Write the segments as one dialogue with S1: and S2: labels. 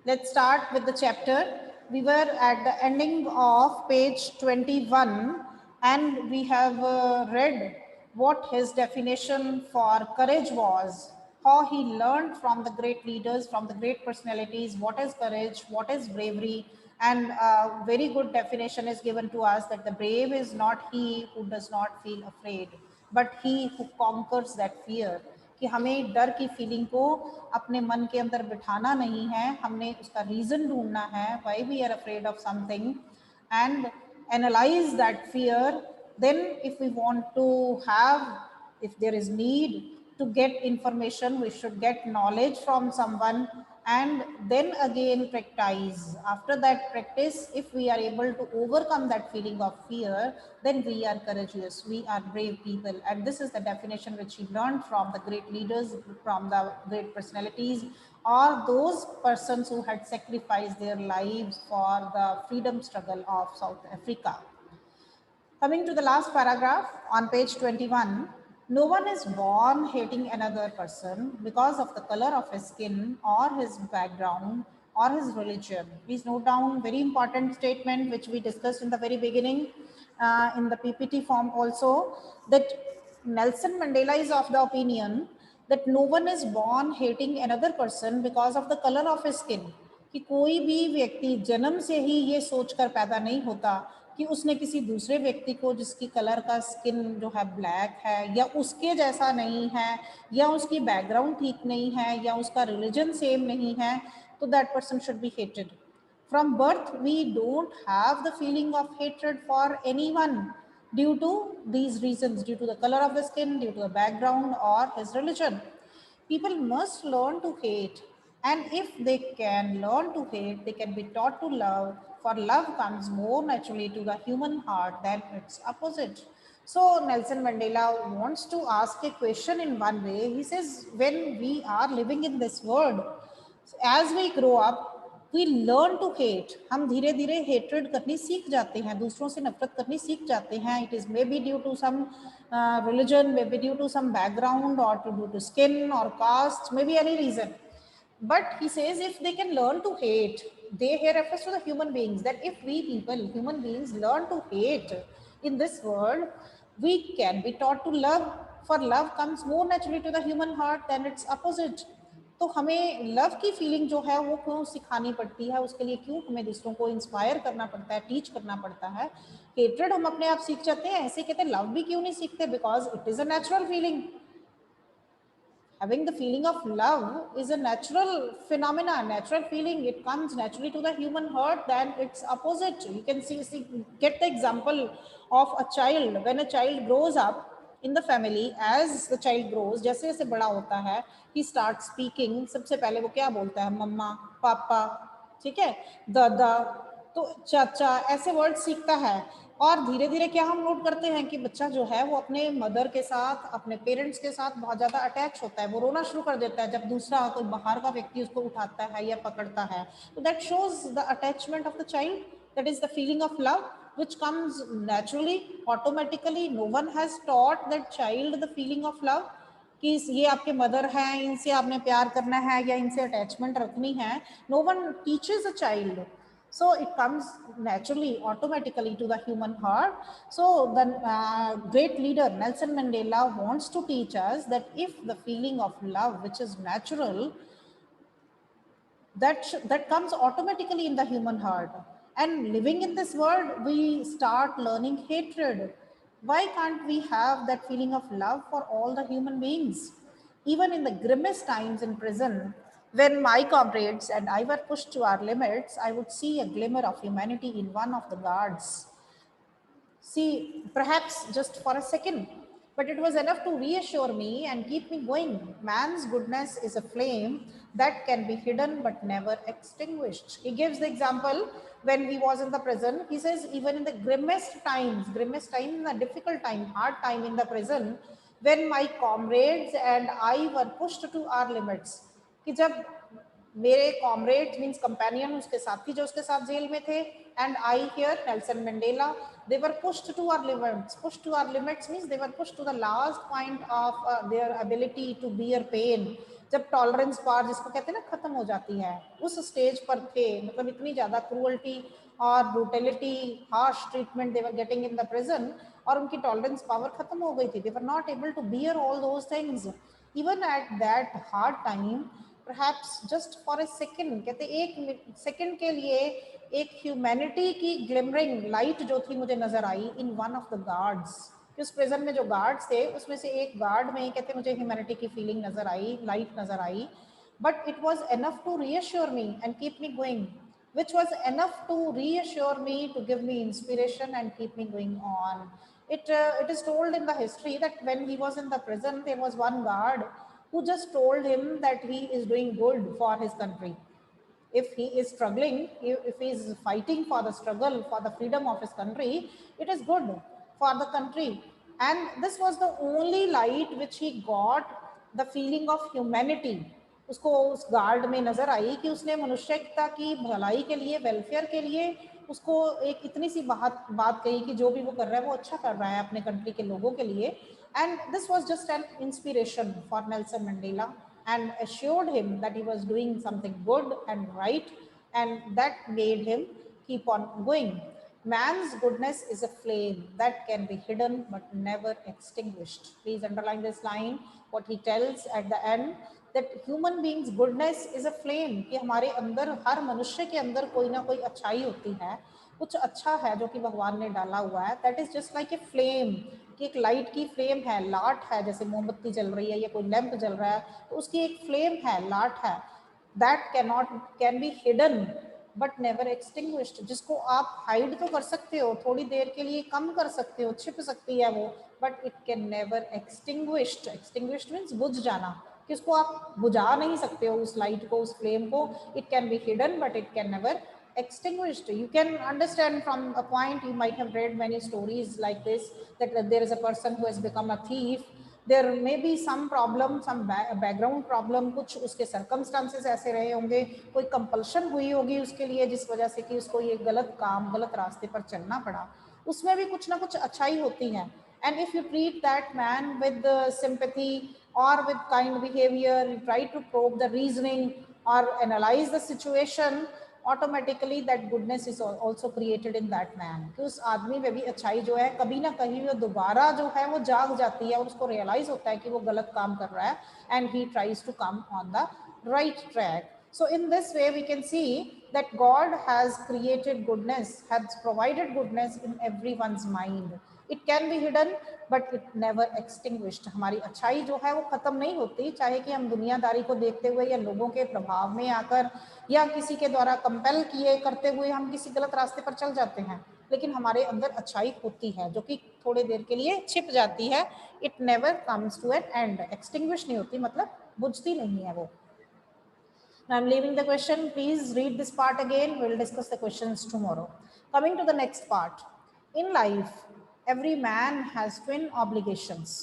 S1: Let's start with the chapter. We were at the ending of page 21 and we have read what his definition for courage was, how he learned from the great leaders, from the great personalities, what is courage, what is bravery, and a very good definition is given to us that the brave is not he who does not feel afraid, but he who conquers that fear. कि हमें डर की feeling को अपने मन के अंदर बिठाना नहीं है, हमने उसका रीजन ढूंढना है, why we are afraid of something, and analyze that fear. Then if we want to have, if there is need to get information, we should get knowledge from someone and then again practice. After that practice, if we are able to overcome that feeling of fear, then we are courageous, we are brave people. And this is the definition which he learned from the great leaders, from the great personalities, or those persons who had sacrificed their lives for the freedom struggle of South Africa. Coming to the last paragraph on page 21, no one is born hating another person because of the color of his skin or his background or his religion. Please note down very important statement which we discussed in the very beginning in the PPT form also, that Nelson Mandela is of the opinion that no one is born hating another person because of the color of his skin. कि कोई भी व्यक्ति जन्म से ही ये सोचकर पैदा नहीं होता कि उसने किसी दूसरे व्यक्ति को जिसकी कलर का स्किन जो है ब्लैक है या उसके जैसा नहीं है या उसकी बैकग्राउंड ठीक नहीं है या उसका रिलीजन सेम नहीं है, तो that person should be hated. From birth, we don't have the feeling of hatred for anyone due to these reasons, due to the color of the skin, due to the background or his religion. People must learn to hate, and if they can learn to hate, they can be taught to love, for love comes more naturally to the human heart than its opposite. So Nelson Mandela wants to ask a question in one way. He says, when we are living in this world, as we grow up, we learn to hate. हम धीरे धीरे hatred करनी सीख जाते हैं, दूसरों से नफरत करनी सीख जाते हैं. It is maybe due to some religion, maybe due to some background, or due to skin or caste, maybe any reason. But he says if they can learn to hate, they here refers to the human beings, that if we people, human beings, learn to hate in this world, we can be taught to love, for love comes more naturally to the human heart than its opposite. तो हमें love की feeling जो है वो क्यों सिखानी पड़ती है, उसके लिए क्यों हमें दूसरों को इंस्पायर करना पड़ता है, टीच करना पड़ता है. हेट्रेड हम अपने आप सीख जाते हैं, ऐसे कहते हैं लव भी क्यों नहीं सीखते, because it is a natural feeling. Having the feeling of love is a natural phenomena, natural feeling. It comes naturally to the human heart than its opposite. You can get the example of a child. When a child grows up in the family, as the child grows, जैसे जैसे बड़ा होता है, he starts speaking. सबसे पहले वो क्या बोलता है, मम्मा, पापा, ठीक है, दादा, तो चाचा, ऐसे वर्ड सीखता है. और धीरे धीरे क्या हम नोट करते हैं कि बच्चा जो है वो अपने मदर के साथ, अपने पेरेंट्स के साथ बहुत ज़्यादा अटैच होता है, वो रोना शुरू कर देता है जब दूसरा कोई बाहर का व्यक्ति उसको उठाता है या पकड़ता है. तो that shows the attachment of the child, that is the feeling of love which comes naturally, automatically. No one has taught that child the feeling of love कि ये आपके मदर हैं, इनसे आपने प्यार करना है या इनसे अटैचमेंट रखनी है. No one teaches a child. So it comes naturally, automatically to the human heart. So the great leader Nelson Mandela wants to teach us that if the feeling of love, which is natural, that comes automatically in the human heart, and living in this world, we start learning hatred. Why can't we have that feeling of love for all the human beings? Even in the grimmest times in prison, when my comrades and I were pushed to our limits, I would see a glimmer of humanity in one of the guards. See, perhaps just for a second, but it was enough to reassure me and keep me going. Man's goodness is a flame that can be hidden but never extinguished. He gives the example when he was in the prison. He says, even in the grimmest times, in a difficult time, hard time in the prison, when my comrades and I were pushed to our limits, कि जब मेरे comrade means companion, उसके साथी जो उसके साथ jail में थे, and I hear Nelson Mandela, they were pushed to our limits. Pushed to our limits means they were pushed to the last point of their ability to bear pain. जब tolerance पार जिसको कहते हैं ना खत्म हो जाती है, उस स्टेज पर थे, मतलब इतनी ज्यादा क्रूअल्टी और brutality, harsh treatment they were getting in the prison, और उनकी टॉलरेंस पावर खत्म हो गई थी. They were not able to bear all those things. Even at that hard time, perhaps just for a second, कहते एक second के लिए एक ह्यूमैनिटी की ग्लिमरिंग लाइट जो थी मुझे नजर आई in one of the guards. उस प्रिजन में जो गार्ड्स थे उसमें से एक गार्ड में कहते मुझे ह्यूमैनिटी की फीलिंग नजर आई, लाइट नजर आई. But it was enough to reassure me and keep me going, which was enough to reassure me, to give me inspiration and keep me going on. It is told in the history that when he was in the prison, there was one guard who just told him that he is doing good for his country. If he is struggling, if he is fighting for the struggle for the freedom of his country, it is good for the country. And this was the only light which he got, the feeling of humanity. उसको उस guard में नजर आई कि उसने मनुष्यता की भलाई के लिए, वेलफेयर के लिए उसको एक इतनी सी बात कही कि जो भी वो कर रहा है वो अच्छा कर रहा है अपने कंट्री के लोगों के लिए. And this was just an inspiration for Nelson Mandela and assured him that he was doing something good and right, and that made him keep on going. Man's goodness is a flame that can be hidden but never extinguished. Please underline this line, what he tells at the end, that human beings goodness is a flame, कि हमारे अंदर, हर मनुष्य के अंदर कोई ना कोई अच्छाई होती है, कुछ अच्छा है जो कि भगवान ने डाला हुआ है. That is just like a flame, कि एक लाइट की फ्लेम है, लाट है, जैसे मोमबत्ती जल रही है या कोई लैंप जल रहा है तो उसकी एक फ्लेम है, लाट है. That can be hidden but never extinguished, जिसको आप हाइड तो कर सकते हो, थोड़ी देर के लिए कम कर सकते हो, छिप सकती है वो, but it can never extinguished. Extinguished means बुझ जाना, कि उसको आप बुझा नहीं सकते हो उस लाइट को, उस फ्लेम को. It can be hidden but it can never extinguished. You can understand from a point, you might have read many stories like this, that there is a person who has become a thief. There may be some problem, some background problem, कुछ उसके circumstances ऐसे रहे होंगे, कोई compulsion हुई होगी उसके लिए जिस वजह से कि उसको ये गलत काम, गलत रास्ते पर चलना पड़ा. उसमें भी कुछ ना कुछ अच्छाई होती है. And if you treat that man with sympathy or with kind behavior, you try to probe the reasoning or analyze the situation, automatically that goodness is also created in that man, कि उस आदमी में भी अच्छाई जो है कभी ना कहीं वो दोबारा जो है वो जाग जाती है और उसको रियलाइज होता है कि वो गलत काम कर रहा है, and he tries to come on the right track. So in this way we can see that God has created goodness, has provided goodness in everyone's mind. It can be hidden but it never extinguished. हमारी अच्छाई जो है वो खत्म नहीं होती, चाहे कि हम दुनियादारी को देखते हुए या लोगों के प्रभाव में आकर या किसी के द्वारा कंपेल किए करते हुए हम किसी गलत रास्ते पर चल जाते हैं, लेकिन हमारे अंदर अच्छाई होती है जो कि थोड़ी देर के लिए छिप जाती है. It never comes to an end, extinguish नहीं होती, मतलब बुझती नहीं है वो. Now I'm leaving the question. Please read this part again. We'll discuss the questions tomorrow. Coming to the next part. In life, every man has twin obligations.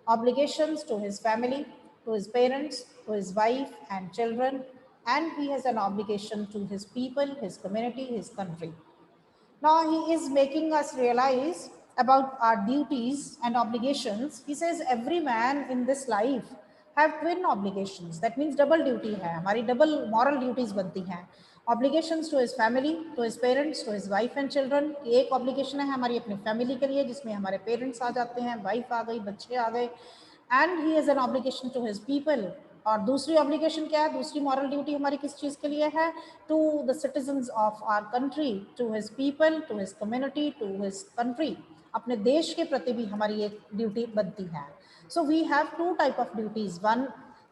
S1: Obligations to his family, to his parents, to his wife and children, and he has an obligation to his people, his community, his country. Now he is making us realize about our duties and obligations. He says every man in this life have twin obligations. That means double duty है, हमारी double moral duties बनती हैं. Obligations to his family, to his parents, to his wife and children. एक obligation है हमारी अपनी family के लिए जिसमें हमारे parents आ जाते हैं, wife आ गई, बच्चे आ गए. And he has an obligation to his people. और दूसरी ऑब्लिगेशन क्या है, दूसरी मॉरल ड्यूटी हमारी किस चीज के लिए है, to the citizens of our country, to his people, to his community, to his country. अपने देश के प्रति भी हमारी एक ड्यूटी बनती है. So we have two type of duties. One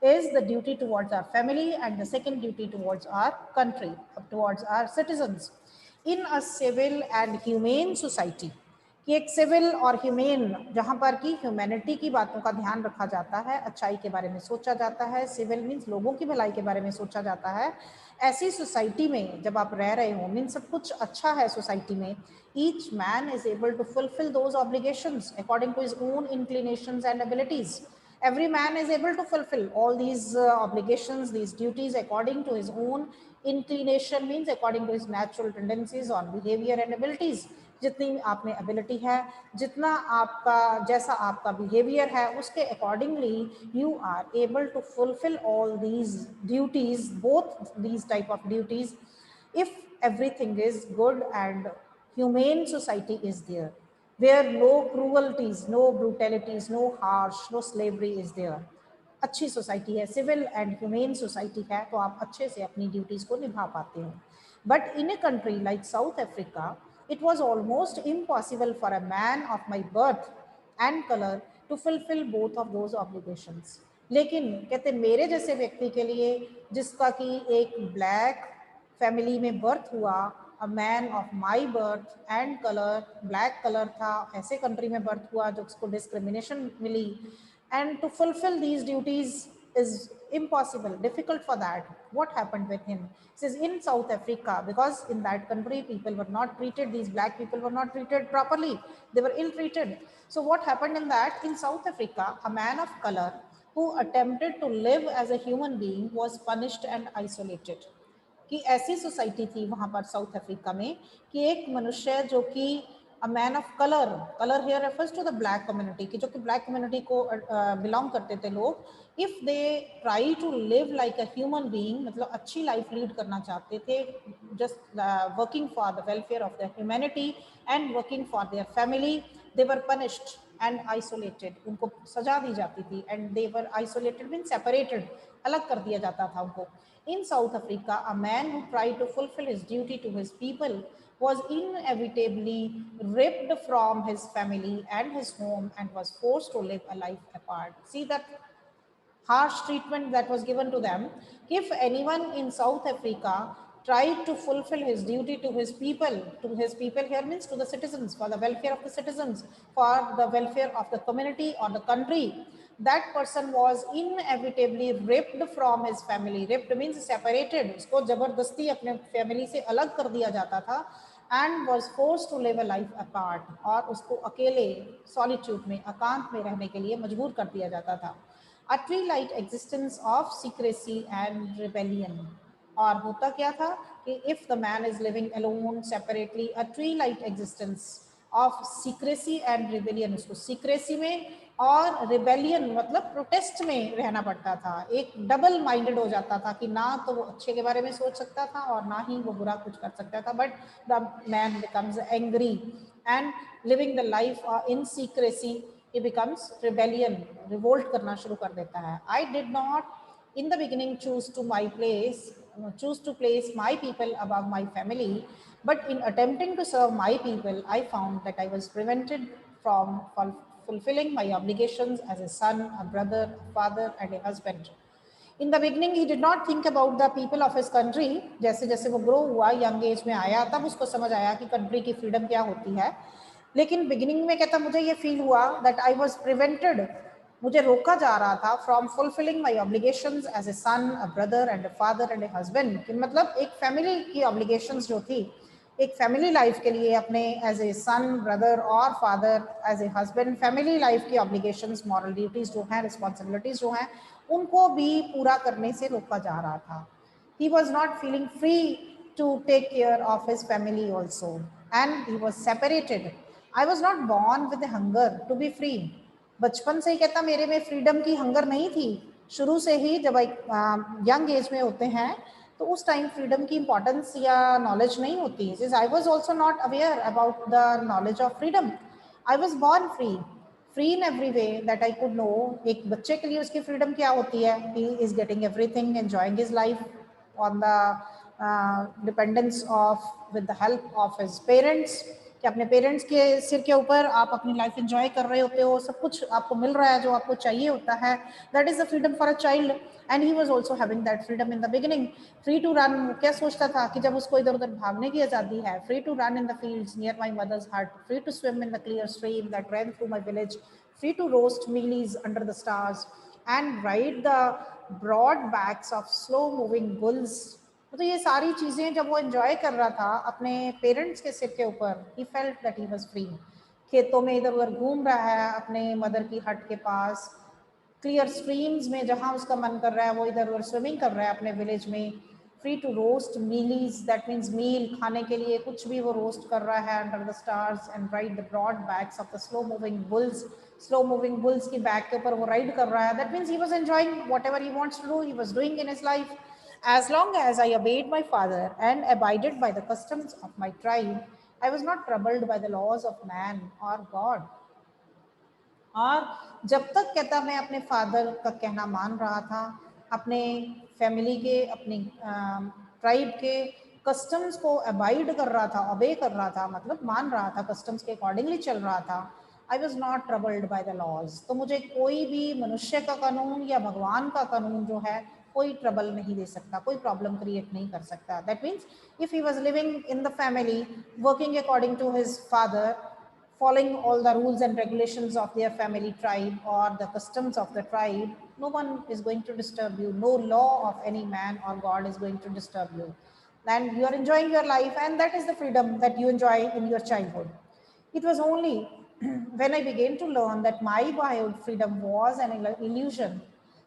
S1: is the duty towards our family and the second duty towards our country, towards our citizens. In a civil and humane society, कि एक civil और humane, जहाँ पर कि humanity की बातों का ध्यान रखा जाता है, अच्छाई के बारे में सोचा जाता है, सिविल मीन्स लोगों की भलाई के बारे में सोचा जाता है, ऐसी सोसाइटी में जब आप रह रहे हो, मीन्स सब कुछ अच्छा है सोसाइटी में, each man is able to fulfil those obligations according to his own inclinations and abilities. Every man is able to fulfill all these obligations, these duties according to his own inclination, means according to his natural tendencies on behavior and abilities. जितनी आप में ability है, जितना आपका जैसा आपका behavior है, उसके accordingly you are able to fulfill all these duties, both these type of duties, if everything is good and humane society is there, where no cruelties, no brutalities, no harsh, no slavery is there. अच्छी society है, civil and humane society है, तो आप अच्छे से अपनी duties को निभा पाते हो. But in a country like south Africa, it was almost impossible for a man of my birth and color to fulfill both of those obligations. लेकिन कहते मेरे जैसे व्यक्ति के लिए, जिसका कि एक ब्लैक फैमिली में बर्थ हुआ, a man of my birth and colour, black colour था, ऐसे कंट्री में बर्थ हुआ जो उसको डिस्क्रिमिनेशन मिली, and to fulfil these duties is impossible, difficult for that. What happened with him? Says in South Africa, because in that country people were not treated, these black people were not treated properly, they were ill treated. So what happened in that, in South Africa, a man of color who attempted to live as a human being was punished and isolated. कि ऐसी society थी वहाँ पर south Africa में कि एक मनुष्य जो कि a man of colour, colour here refers to the black community, कि जो कि ब्लैक कम्युनिटी को बिलोंग करते थे लोग, if they try to live like a human being, मतलब अच्छी लाइफ लीड करना चाहते थे, just working for the welfare of the humanity and working for their family, they were punished and isolated, उनको सजा दी जाती थी, and they were isolated mean separated, अलग कर दिया जाता था उनको. In South Africa, a man who tried to fulfill his duty to his people was inevitably ripped from his family and his home and was forced to live a life apart. See that harsh treatment that was given to them. If anyone in South Africa tried to fulfill his duty to his people here means to the citizens, for the welfare of the citizens, for the welfare of the community or the country, that person was inevitably ripped from his family. Ripped means separated, उसको जबरदस्ती अपने family से अलग कर दिया जाता था, and was forced to live a life apart, और उसको अकेले solitude में, एकांत में रहने के लिए मजबूर कर दिया जाता था. A tree-like existence of secrecy and rebellion. और होता क्या था कि if the man is living alone separately, a tree-like existence of secrecy and rebellion, उसको secrecy में और rebellion मतलब protest में रहना पड़ता था. एक double minded हो जाता था कि ना तो वो अच्छे के बारे में सोच सकता था और ना ही वो बुरा कुछ कर सकता था. But the man becomes angry and living the life in secrecy, he becomes rebellion, revolt करना शुरू कर देता है. I did not in the beginning choose to place my people above my family, but in attempting to serve my people, I found that I was prevented from fulfilling my obligations as a son, a brother, a father, and a husband. In the beginning, he did not think about the people of his country. जैसे जैसे वो grow हुआ, young age में आया, तब उसको समझ आया कि कंट्री की फ्रीडम क्या होती है. लेकिन बिगिनिंग में कहता मुझे ये फील हुआ दैट आई वाज प्रिवेंटेड, मुझे रोका जा रहा था from fulfilling my obligations as a son, a brother and a father and a husband. कि मतलब एक फैमिली की ऑब्लिगेशंस जो थी, एक फैमिली लाइफ के लिए अपने एज ए सन, ब्रदर और father, as a husband, family life की ऑब्लिगेशंस, मॉरल ड्यूटीज जो हैं, रिस्पॉन्सिबिलिटीज जो हैं, उनको भी पूरा करने से रोका जा रहा था. He was not feeling free to take care of his family also, and he was separated. I was not born with a hunger to be free. बचपन से ही कहता मेरे में फ्रीडम की हंगर नहीं थी. शुरू से ही जब यंग एज में होते हैं तो उस टाइम फ्रीडम की इंपॉर्टेंस या नॉलेज नहीं होती. I was also not aware about the knowledge of freedom. I was born free in every way that I could know. एक बच्चे के लिए उसकी फ्रीडम क्या होती है? He is getting everything, enjoying his life on the dependence of with the help of his parents, कि अपने पेरेंट्स के सिर के ऊपर आप अपनी लाइफ एंजॉय कर रहे होते हो, सब कुछ आपको मिल रहा है जो आपको चाहिए होता है. That is the freedom for a child, and he was also having that freedom in the beginning. Free to run, क्या सोचता था कि जब उसको इधर उधर भागने की आज़ादी है, free to run in the fields near my mother's hut, free to swim in the clear stream that ran through my village, free to roast mealies under the stars and ride the broad backs of slow moving bulls. तो ये सारी चीज़ें जब वो enjoy कर रहा था अपने पेरेंट्स के सिर के ऊपर, he felt that he was free. खेतों में इधर उधर घूम रहा है अपने मदर की हट के पास, क्लियर स्ट्रीम्स में जहाँ उसका मन कर रहा है वो इधर उधर स्विमिंग कर रहा है अपने विलेज में, free to roast mealies, that means meal खाने के लिए कुछ भी वो रोस्ट कर रहा है under the stars, and ride the broad backs of the slow moving bulls की बैक के ऊपर वो राइड कर रहा है, that means he was enjoying whatever he wants to do, he was doing in his life. As long as I obeyed my father and abided by the customs of my tribe, I was not troubled by the laws of man or God. और जब तक कहता मैं अपने father का कहना मान रहा था, अपने फैमिली के, अपनी ट्राइब के कस्टम्स को अबाइड कर रहा था, ओबे कर रहा था, मतलब मान रहा था, कस्टम्स के अकॉर्डिंगली चल रहा था, I was not troubled by the laws. तो मुझे कोई भी मनुष्य का कानून या भगवान का कानून जो है कोई ट्रबल नहीं दे सकता, कोई प्रॉब्लम क्रिएट नहीं कर सकता. That means if he was living in the family working according to his father, following all the rules and regulations of their family tribe or the customs of the tribe, no one is going to disturb you. No law of any man or God is going to disturb you. And you are enjoying your life, and that is the freedom that you enjoy in your childhood. It was only when I began to learn that my boyhood freedom was an illusion,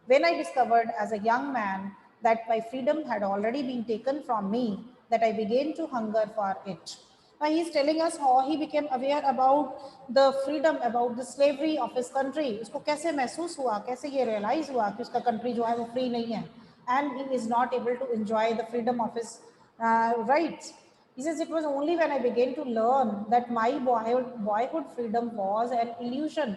S1: when I discovered as a young man that my freedom had already been taken from me, that I began to hunger for it. Now he is telling us how he became aware about the freedom, about the slavery of his country. उसको कैसे महसूस हुआ, कैसे ये realize हुआ कि उसका country जो है वो free नहीं है, and he is not able to enjoy the freedom of his rights. He says, it was only when I began to learn that my boyhood freedom was an illusion.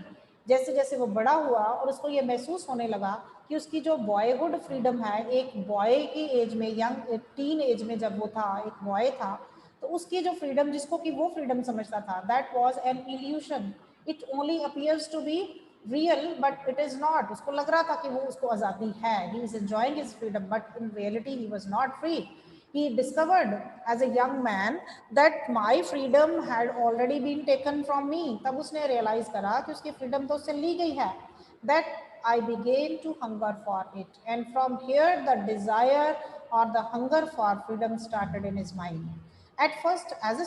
S1: जैसे जैसे वो बड़ा हुआ और उसको ये महसूस होने लगा कि उसकी जो बॉयहुड फ्रीडम है, एक बॉय की एज में, यंग टीन एज में जब वो था, एक बॉय था, तो उसकी जो फ्रीडम, जिसको कि वो फ्रीडम समझता था, that was an illusion. It only appears to be real but it is not. उसको लग रहा था कि वो उसको आज़ादी है, he is enjoying his freedom, but in reality he was not free. He discovered as a young man that my freedom had already been taken from me. तब उसने realize करा कि उसकी freedom तो उससे ली गई है. That I began to hunger for it, and from here the desire or the hunger for freedom started in his mind. At first, as a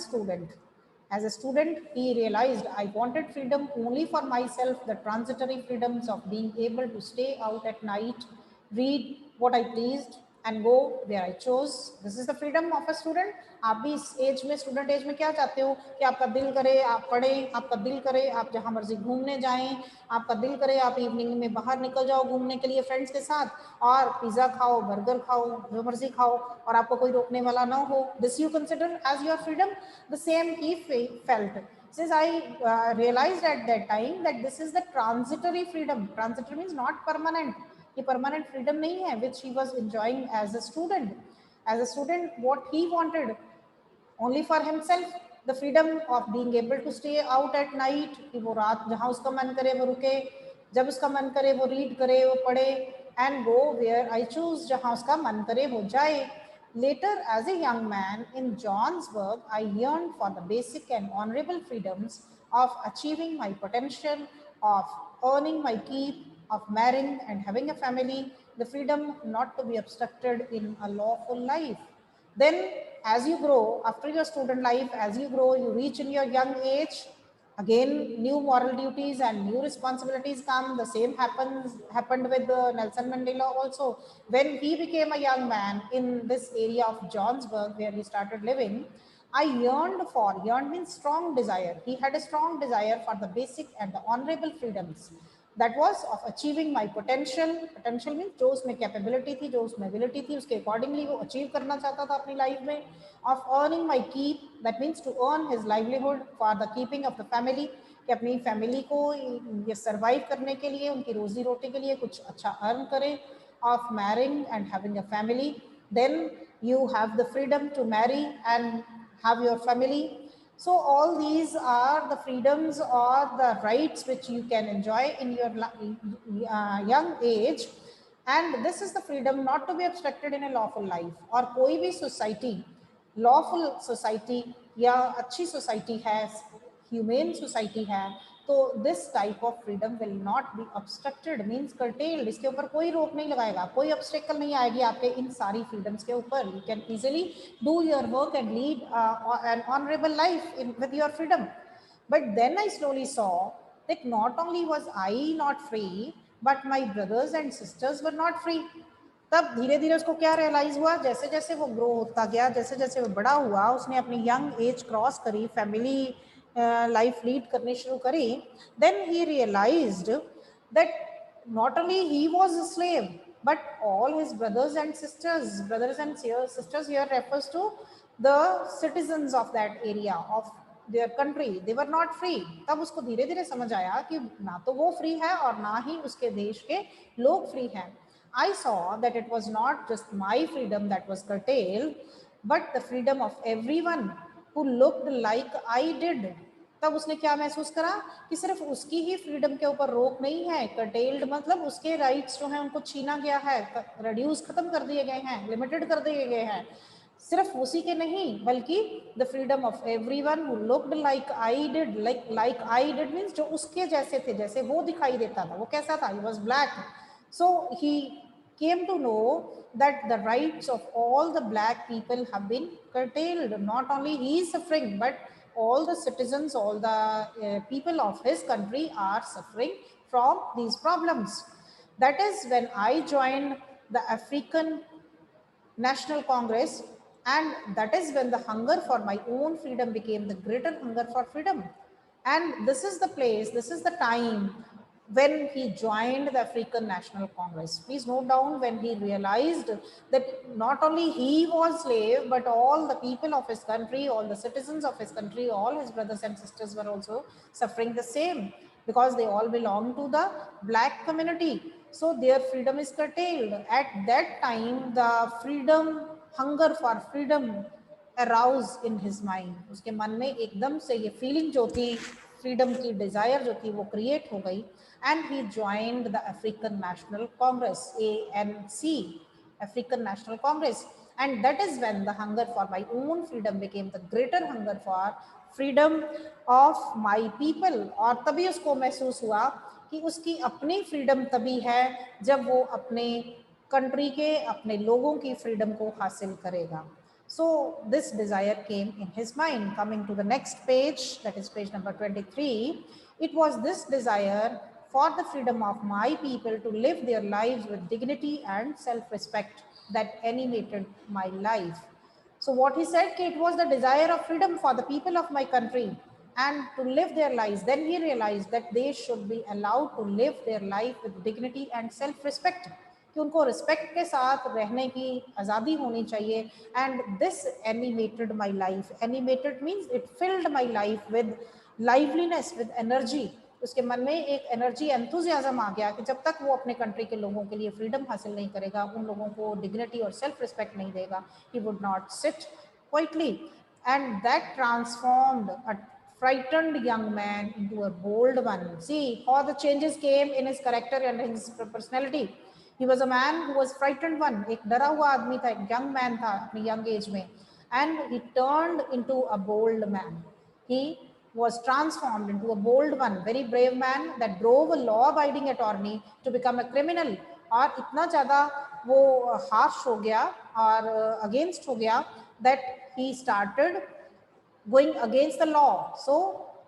S1: student, he realized I wanted freedom only for myself, the transitory freedoms of being able to stay out at night, read what I pleased, and go where I chose. This is the freedom of a student. आप भी इस as में, student as में क्या चाहते हो कि आपका दिल करे आप पढ़ें, आपका दिल करे आप जहाँ मर्जी घूमने जाएं, आपका दिल करे आप इवनिंग में बाहर निकल जाओ घूमने के लिए फ्रेंड्स के साथ, और पिज़्ज़ा खाओ, बर्गर खाओ, जो मर्जी खाओ, और आपको कोई रोकने वाला ना हो. This you consider as your freedom. The same he felt. Since I realized at that time that this is the transitory freedom. Transitory means not permanent. ये permanent freedom नहीं है, which he was enjoying as a student. As a student, what he wanted only for himself, the freedom of being able to stay out at night, कि वो रात जहाँ उसका मन करे वो रुके, जब उसका मन करे वो रीड करे, वो पढ़े, and go where I choose, जहाँ उसका मन करे वो जाए. Later, as a young man in Johannesburg, I yearned for the basic and honorable freedoms of achieving my potential, of earning my keep, of marrying and having a family, the freedom not to be obstructed in a lawful life. Then, as you grow, after your student life, as you grow, you reach in your young age, again new moral duties and new responsibilities come. The same happened with Nelson Mandela also. When he became a young man in this area of Johannesburg where he started living, I yearned means strong desire. He had a strong desire for the basic and the honorable freedoms. That was of achieving my potential. Potential means जो उसमें capability थी, जो उसमें ability थी, उसके accordingly वो achieve करना चाहता था अपनी life में. Of earning my keep, that means to earn his livelihood for the keeping of the family, कि अपनी family को ये survive करने के लिए, उनकी रोजी रोटी के लिए कुछ अच्छा earn करें. Of marrying and having a family, then you have the freedom to marry and have your family. So all these are the freedoms or the rights which you can enjoy in your young age, and this is the freedom not to be obstructed in a lawful life. और कोई भी society, lawful society या अच्छी society है, humane society है, तो this type of freedom will not be obstructed, means curtailed. इसके ऊपर कोई रोक नहीं लगाएगा, कोई obstacle नहीं आएगी आपके इन सारी freedoms के ऊपर. You can easily do your work and lead an honorable life with your freedom. But then I slowly saw that not only was I not free, but my brothers and sisters were not free. तब धीरे धीरे उसको क्या realise हुआ, जैसे जैसे वो grow होता गया, जैसे जैसे वो बड़ा हुआ, उसने अपनी यंग एज क्रॉस करी, फैमिली लाइफ लीड करनी शुरू करी, then he realized that not only he was a slave, but all his brothers and sisters, brothers and sisters here refers to the citizens of that area of their country, they were not free. तब उसको धीरे धीरे समझ आया कि ना तो वो फ्री है और ना ही उसके देश के लोग फ्री हैं. I saw that it was not just my freedom that was curtailed, but the freedom of everyone who looked like I did. तब उसने क्या महसूस करा कि सिर्फ उसकी ही फ्रीडम के ऊपर रोक नहीं है, कर्टेल्ड मतलब उसके राइट्स जो हैं उनको छीना गया है, रिड्यूस खत्म कर दिए गए हैं, लिमिटेड कर दिए गए हैं, सिर्फ उसी के नहीं बल्कि the freedom of everyone who looked like I did. Like I did means जो उसके जैसे थे, जैसे वो दिखाई देता था. वो कैसा था? He was black. So he came to know that the rights of all the black people have been curtailed. Not only he is suffering, but all the citizens, all the people of his country are suffering from these problems. That is when I joined the African National Congress, and that is when the hunger for my own freedom became the greater hunger for freedom. And this is the place, this is the time when he joined the African National Congress. Please note down, when he realized that not only he was slave, but all the people of his country, all the citizens of his country, all his brothers and sisters were also suffering the same, because they all belong to the black community. So their freedom is curtailed. At that time, the freedom, hunger for freedom arouse in his mind. उसके मन में एकदम से ये feeling जो थी, freedom की desire जो थी, वो create हो गई. And he joined the African National Congress, ANC, African National Congress. And that is when the hunger for my own freedom became the greater hunger for freedom of my people. और तभी उसको महसूस हुआ कि उसकी अपनी फ्रीडम तभी है जब वो अपने कंट्री के, अपने लोगों की फ्रीडम को हासिल करेगा. So this desire came in his mind. Coming to the next page, that is page number 23, it was this desire for the freedom of my people to live their lives with dignity and self-respect that animated my life. So what he said, it was the desire of freedom for the people of my country and to live their lives. Then he realized that they should be allowed to live their life with dignity and self-respect. कि उनको respect के साथ रहने की आज़ादी होनी चाहिए. And this animated my life. Animated means it filled my life with liveliness, with energy. उसके मन में एक एनर्जी, एंथुजियाज्म आ गया कि जब तक वो अपने कंट्री के लोगों के लिए फ्रीडम हासिल नहीं करेगा, उन लोगों को डिग्निटी और सेल्फ रिस्पेक्ट नहीं देगा, he would not sit quietly. And that transformed a frightened young man into a bold one. See how the changes came in his character and his personality. He was a man who was frightened one. एक डरा हुआ आदमी था, एक young man था अपनी young age में, and he turned into a bold man. He was transformed into a bold one, very brave man that drove a law-abiding attorney to become a criminal. और इतना ज़्यादा वो harsh हो गया और against हो गया that he started going against the law. So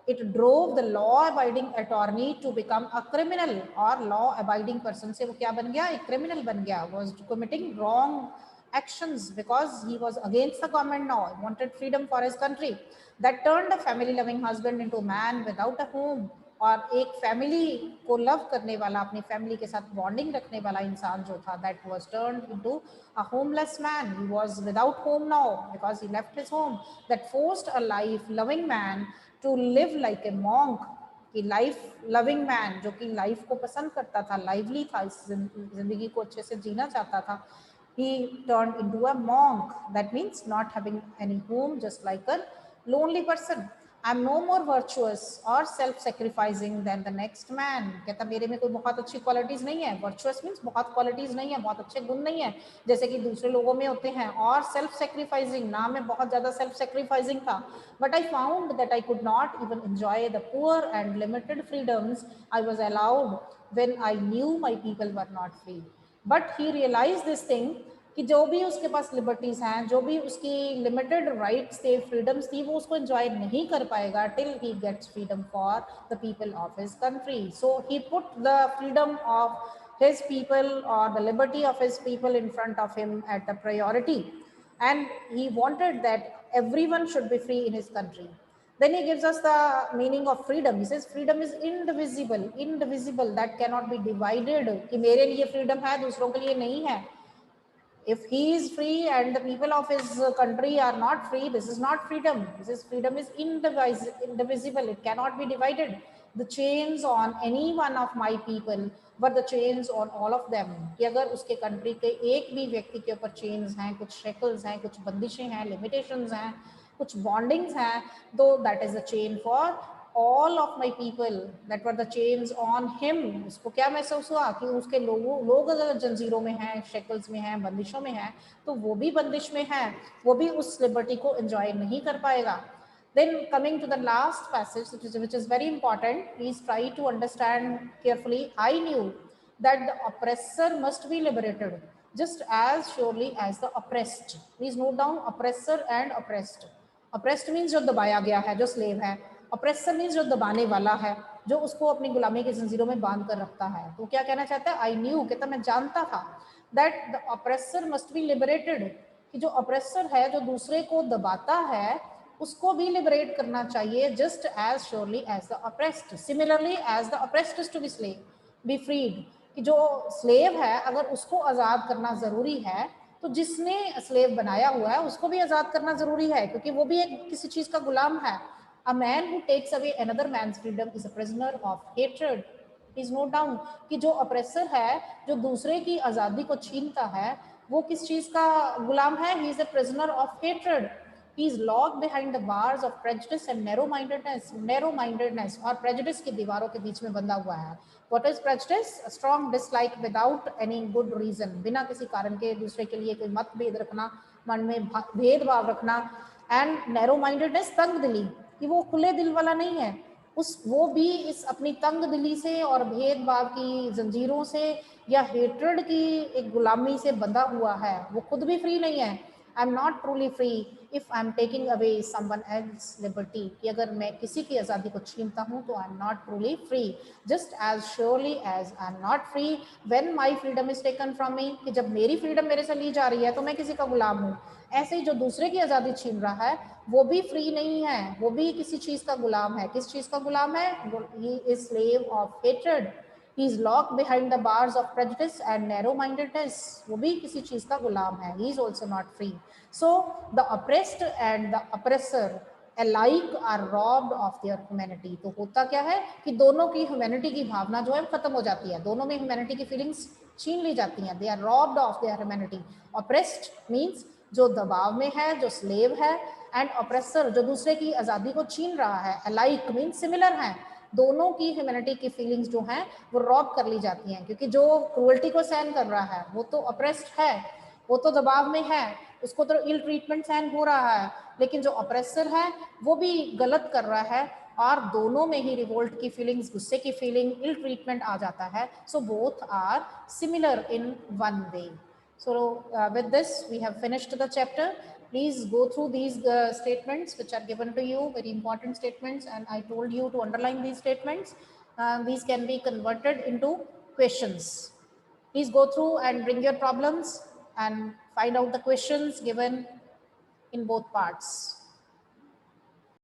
S1: it drove the law-abiding attorney to become a criminal. और law-abiding person से वो क्या बन गया? एक criminal बन गया. Was committing wrong actions because he was against the government now. He wanted freedom for his country. That turned a family-loving husband into a man without a home. और एक फैमिली को लव करने वाला, अपनी family के साथ bonding रखने वाला इंसान जो था, that was turned into a homeless man. He was without home now because he left his home. That forced a life-loving man to live like a monk. कि लाइफ लविंग मैन जो कि life को पसंद करता था, lively था, इस जिंदगी को अच्छे से जीना चाहता था, he turned into a monk. That means not having any home, just like a lonely person. I'm no more virtuous or self-sacrificing than the next man. कहता मेरे में कोई बहुत अच्छी क्वालिटीज नहीं है. Virtuous means बहुत क्वालिटीज नहीं है, बहुत अच्छे गुण नहीं है जैसे कि दूसरे लोगों में होते हैं. और self-sacrificing, ना मैं बहुत ज़्यादा self-sacrificing था. But I found that I could not even enjoy the poor and limited freedoms I was allowed when I knew my people were not free. But he realized this thing कि जो भी उसके पास liberties हैं, जो भी उसकी limited rights थे, freedoms थी, वो उसको एंजॉय नहीं कर पाएगा till he gets freedom for the people of his country. So he put the freedom of his people or the liberty of his people in front of him at the priority, and he wanted that everyone should be free in his country. Then he gives us the meaning of freedom. He says freedom is indivisible, indivisible, that cannot be divided, कि मेरे लिए freedom है, दूसरों के लिए नहीं है. If he is free and the people of his country are not free, this is not freedom. This is freedom is indivisible, it cannot be divided. The chains on any one of my people were the chains on all of them. कि अगर उसके country के एक भी व्यक्ति के ऊपर chains हैं, कुछ शेकल्स हैं, कुछ बंदिशें हैं, लिमिटेशंस हैं, कुछ बॉन्डिंग्स हैं, तो that is a chain for all of my people, that were the chains on him. उसको क्या महसूस हुआ कि उसके लोग अगर जंजीरों में हैं, शेकल्स में हैं, बंदिशों में हैं, तो वो भी बंदिश में है, वो भी उस लिबर्टी को एंजॉय नहीं कर पाएगा. Then coming to the last passage, which is very important, please try to understand carefully. I knew that the oppressor must be liberated just as surely as the oppressed. Please note down oppressor and oppressed. Oppressed means जो दबाया गया है, जो slave है. Oppressor means जो दबाने वाला है, जो उसको अपनी गुलामी की जंजीरों में बांध कर रखता है. तो क्या कहना चाहता है? I knew, कहता मैं जानता था that the oppressor must be liberated, कि जो oppressor है, जो दूसरे को दबाता है, उसको भी liberate करना चाहिए, just as surely as the oppressed. Similarly as the oppressed is to be slave, be freed, कि जो slave है अगर उसको आज़ाद करना ज़रूरी है, तो जिसने स्लेव बनाया हुआ है उसको भी आज़ाद करना ज़रूरी है, क्योंकि वो भी एक किसी चीज़ का गुलाम है. A man who takes away another man's freedom is a prisoner of hatred. Please note down कि जो oppressor है, जो दूसरे की आज़ादी को छीनता है, वो किस चीज़ का गुलाम है? He is a prisoner of hatred. He is locked behind the bars of prejudice and narrow-mindedness. Narrow-mindedness और prejudice की दीवारों के बीच में बंधा हुआ है. What is prejudice? A strong dislike without any good reason. बिना किसी कारण के दूसरे के लिए कोई मतभेद रखना, मन में भेदभाव रखना. And narrow-mindedness, तंग दिली, कि वो खुले दिल वाला नहीं है, वो भी इस अपनी तंग दिली से और भेदभाव की जंजीरों से या हेट्रेड की एक गुलामी से बंधा हुआ है. वो खुद भी फ्री नहीं है. आई am not truly free if I am taking away someone else liberty, कि अगर मैं किसी की आज़ादी को छीनता हूँ तो I am not truly free. Just as surely as I am not free when my freedom is taken from me, कि जब मेरी फ्रीडम मेरे से ली जा रही है तो मैं किसी का गुलाम हूँ. ऐसे ही जो दूसरे की आज़ादी छीन रहा है वो भी फ्री नहीं है, वो भी किसी चीज़ का गुलाम है. किस चीज़ का गुलाम है? He is slave of hatred. He is locked behind the bars of prejudice and narrow-mindedness. वो भी किसी चीज़ का गुलाम है. He is also not free. So the oppressed and the oppressor alike are robbed of their humanity. तो होता क्या है कि दोनों की humanity की भावना जो है खत्म हो जाती है, दोनों में humanity की feelings छीन ली जाती हैं. They are robbed of their humanity. Oppressed means जो दबाव में है, जो slave है, and oppressor जो दूसरे की आज़ादी को छीन रहा है. Alike means similar है. दोनों की ह्यूमैनिटी की फीलिंग्स जो हैं वो रॉब कर ली जाती हैं, क्योंकि जो क्रूअल्टी को सहन कर रहा है वो तो अप्रेस्ड है, वो तो दबाव में है, उसको तो इल ट्रीटमेंट सहन हो रहा है. लेकिन जो अप्रेसर है वो भी गलत कर रहा है, और दोनों में ही रिवोल्ट की फीलिंग्स, गुस्से की फीलिंग, इल ट्रीटमेंट आ जाता है. So both are similar in one way. So with this we have finished the chapter. Please go through these statements which are given to you, very important statements, and I told you to underline these statements. These can be converted into questions. Please go through and bring your problems and find out the questions given in both parts.